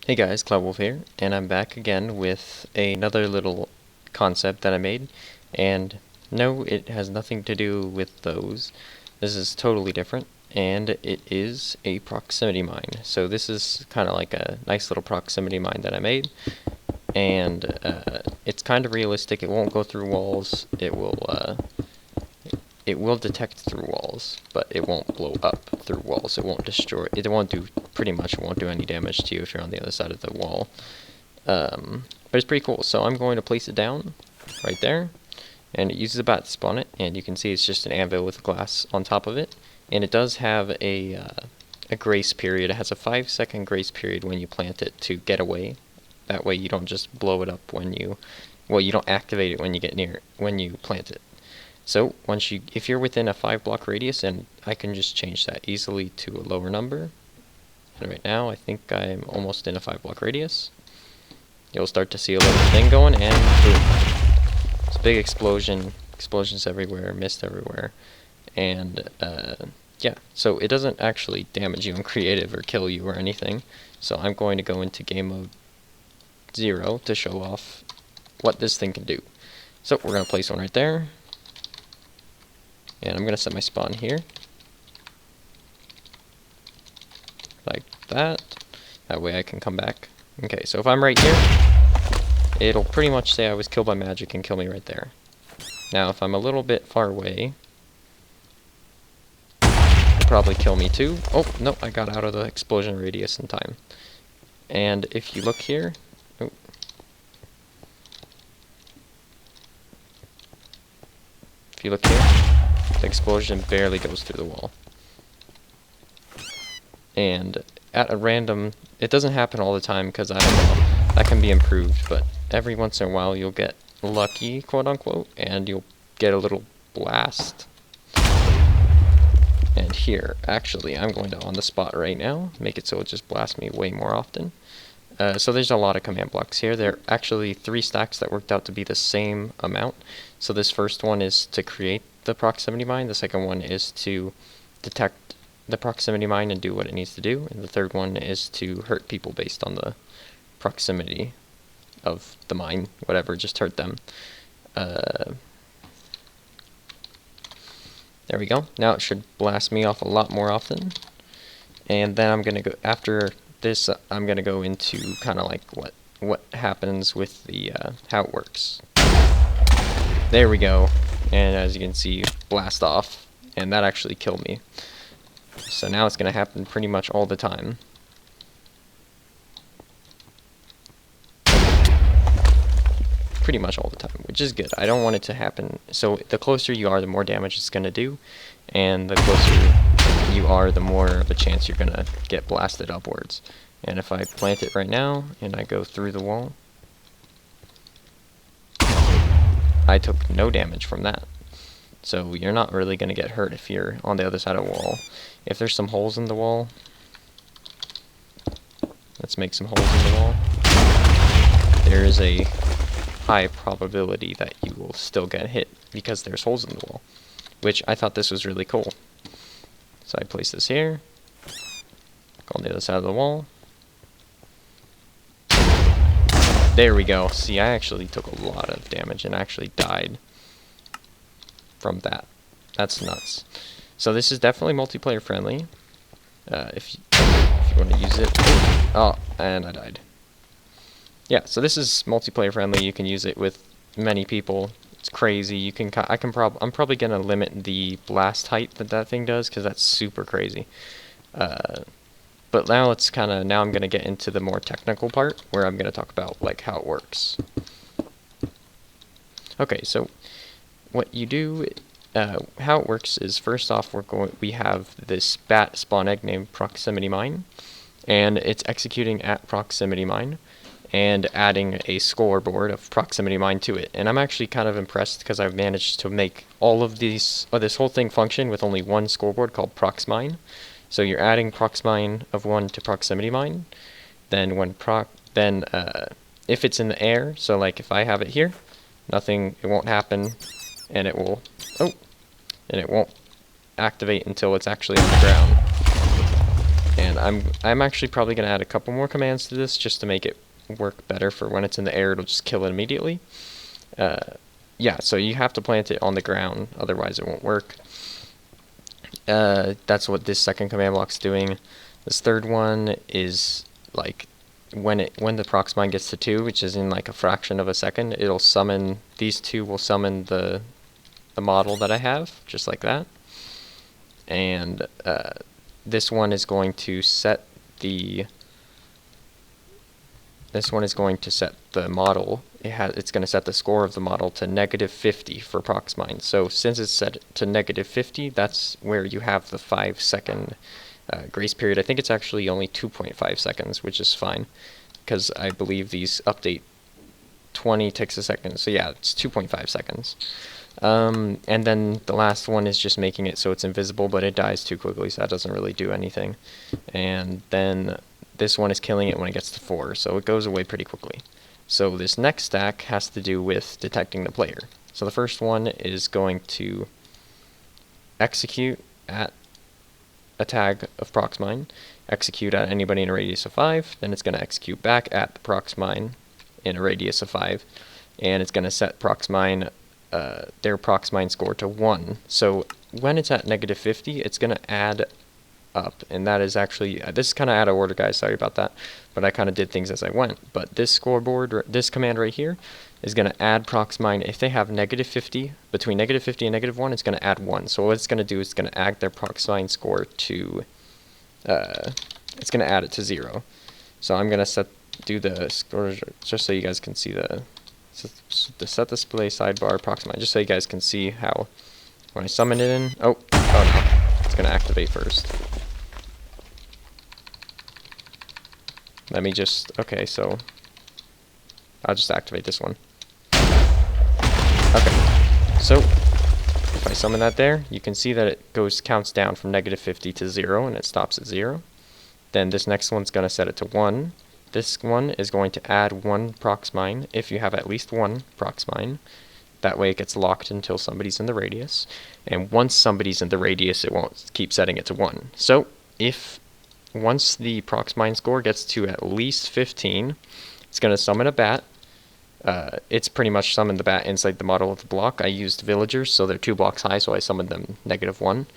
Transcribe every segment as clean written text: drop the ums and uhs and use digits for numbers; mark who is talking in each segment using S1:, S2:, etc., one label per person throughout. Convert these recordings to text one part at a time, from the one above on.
S1: Hey guys, Cloudwolf here, and I'm back again with another little concept that I made, and no, it has nothing to do with those. This is totally different, and it is a proximity mine. So this is kind of like a nice little proximity mine that I made, and it's kind of realistic. It won't go through walls. It will detect through walls, but it won't blow up through walls. It won't destroy. It won't do pretty much. It won't do any damage to you if you're on the other side of the wall. But it's pretty cool. So I'm going to place it down right there, and it uses a bat to spawn it. And you can see it's just an anvil with glass on top of it. And it does have a grace period. It has a 5-second grace period when you plant it to get away. That way you don't just blow it up when you, well, you don't activate it when you get near when you plant it. So if you're within a 5-block radius, and I can just change that easily to a lower number. And right now, I think I'm almost in a 5-block radius. You'll start to see a little thing going, and boom. It's a big explosion. Explosions everywhere, mist everywhere, and yeah. So it doesn't actually damage you in creative or kill you or anything. So I'm going to go into game mode 0 to show off what this thing can do. So we're going to place one right there. And I'm going to set my spawn here, like that. That way I can come back. Okay, so if I'm right here, it'll pretty much say I was killed by magic and kill me right there. Now, if I'm a little bit far away, it'll probably kill me too. Oh, no, I got out of the explosion radius in time. And if you look here, oh, if you look here, the explosion barely goes through the wall. And at a random, it doesn't happen all the time because I don't know, that can be improved, but every once in a while you'll get lucky, quote unquote, and you'll get a little blast. And here, actually, I'm going to on the spot right now, make it so it just blasts me way more often. So there's a lot of command blocks here. There are actually 3 stacks that worked out to be the same amount. So this first one is to create the proximity mine. The second one is to detect the proximity mine and do what it needs to do. And the third one is to hurt people based on the proximity of the mine. Whatever, just hurt them. There we go. Now it should blast me off a lot more often. And then I'm going to go, after this, I'm going to go into kind of like what happens with the, how it works. There we go. And as you can see, blast off. And that actually killed me. So now it's going to happen pretty much all the time. Pretty much all the time, which is good. I don't want it to happen. So the closer you are, the more damage it's going to do. And the closer you are, the more of a chance you're going to get blasted upwards. And if I plant it right now, and I go through the wall, I took no damage from that. So you're not really going to get hurt if you're on the other side of the wall. If there's some holes in the wall, let's make some holes in the wall. There is a high probability that you will still get hit because there's holes in the wall, which I thought this was really cool. So I place this here, go on the other side of the wall. There we go. See, I actually took a lot of damage and actually died from that. That's nuts. So this is definitely multiplayer friendly. If you want to use it. Oh, and I died. Yeah, so this is multiplayer friendly. You can use it with many people. It's crazy. You can. I'm probably gonna limit the blast height that thing does because that's super crazy. But now I'm gonna get into the more technical part where I'm gonna talk about like how it works. Okay, so what you do, how it works is first off we have this bat spawn egg named proximity mine, and it's executing at proximity mine and adding a scoreboard of proximity mine to it. And I'm actually kind of impressed because I've managed to make all of this whole thing function with only one scoreboard called prox mine. So you're adding prox mine of 1 to proximity mine. Then if it's in the air, so like if I have it here, it won't happen, and it won't activate until it's actually on the ground. And And I'm actually probably going to add a couple more commands to this just to make it work better for when it's in the air. It'll just kill it immediately. Yeah, so you have to plant it on the ground, otherwise it won't work. That's what this second command block's doing. This third one is like when the proxmine gets to 2, which is in like a fraction of a second, it'll summon, these two will summon the model that I have, just like that. And this one is going to set the model. It's going to set the score of the model to -50 for proxmine. So since it's set to -50, that's where you have the 5-second grace period. I think it's actually only 2.5 seconds, which is fine, because I believe these update 20 ticks a second. So yeah, it's 2.5 seconds. And then the last one is just making it so it's invisible, but it dies too quickly, so that doesn't really do anything. And then this one is killing it when it gets to 4, so it goes away pretty quickly. So this next stack has to do with detecting the player. So the first one is going to execute at a tag of proxmine, execute at anybody in a radius of 5, then it's going to execute back at the proxmine in a radius of 5, and it's going to set proxmine their proxmine score to 1. So when it's at -50, it's going to add up, and that is actually, this is kind of out of order, guys, sorry about that, but I kind of did things as I went. But this scoreboard, this command right here, is going to add proxmine. If they have -50, between -50 and -1, it's going to add 1. So what it's going to do is it's going to add their proxmine score to, it's going to add it to 0. So I'm going to do the score, just so you guys can see the set display sidebar proxmine, just so you guys can see how, when I summon it in, oh no, it's going to activate first. Let me just, okay, so I'll just activate this one. Okay, so if I summon that there, you can see that it counts down from -50 to 0, and it stops at 0. Then this next one's going to set it to 1. This one is going to add 1 proxmine if you have at least 1 proxmine. That way it gets locked until somebody's in the radius. And once somebody's in the radius, it won't keep setting it to 1. So if once the proxmine score gets to at least 15, it's going to summon a bat. It's pretty much summoned the bat inside the model of the block. I used villagers, so they're 2 blocks high, so I summoned them -1.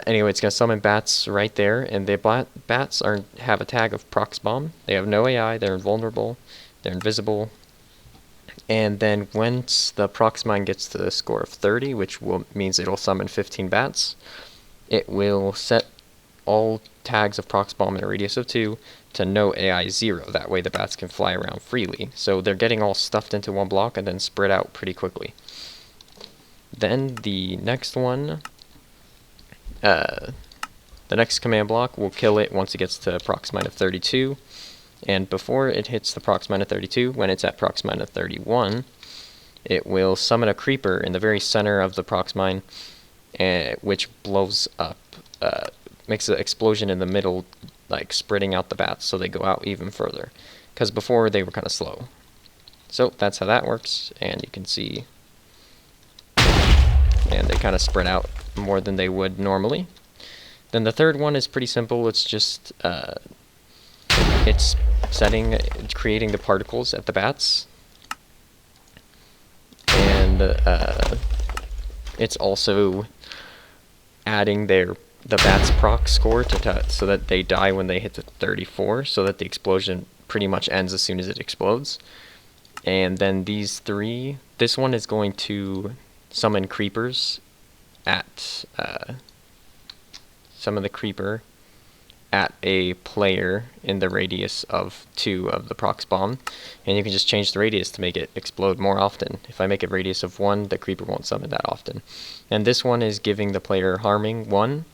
S1: Anyway, it's going to summon bats right there, and the bats have a tag of prox bomb. They have no AI, they're invulnerable, they're invisible. And then once the proxmine gets to the score of 30, which means it'll summon 15 bats, it will set all tags of prox bomb in a radius of 2 to no AI 0. That way the bats can fly around freely. So they're getting all stuffed into one block and then spread out pretty quickly. Then the next one, the next command block will kill it once it gets to proxmine of 32. And before it hits the proxmine of 32, when it's at proxmine of 31, it will summon a creeper in the very center of the proxmine, which blows up, makes an explosion in the middle, like spreading out the bats so they go out even further. Because before they were kind of slow. So that's how that works, and you can see, and they kind of spread out more than they would normally. Then the third one is pretty simple. It's just it's creating the particles at the bats, and it's also adding the bat's proc score so that they die when they hit the 34, so that the explosion pretty much ends as soon as it explodes. And then these three, this one is going to summon creepers at summon the creeper at a player in the radius of 2 of the prox bomb, and you can just change the radius to make it explode more often. If I make it radius of 1, the creeper won't summon that often. And this one is giving the player harming 1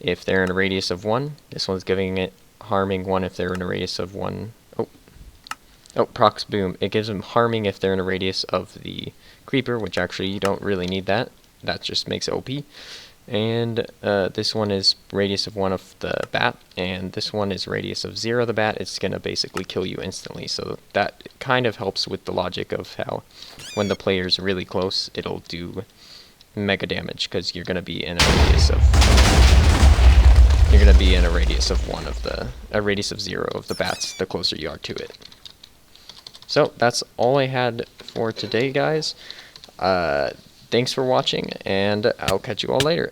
S1: if they're in a radius of 1. This one's giving it harming 1 if they're in a radius of 1. Oh, prox boom. It gives them harming if they're in a radius of the creeper, which actually you don't really need that. That just makes it OP. And this one is radius of 1 of the bat, and this one is radius of 0 of the bat. It's going to basically kill you instantly, so that kind of helps with the logic of how when the player's really close, it'll do mega damage, because you're going to be in a radius of going to be in a radius of a radius of 0 of the bats the closer you are to it. So that's all I had for today, guys. Thanks for watching, and I'll catch you all later.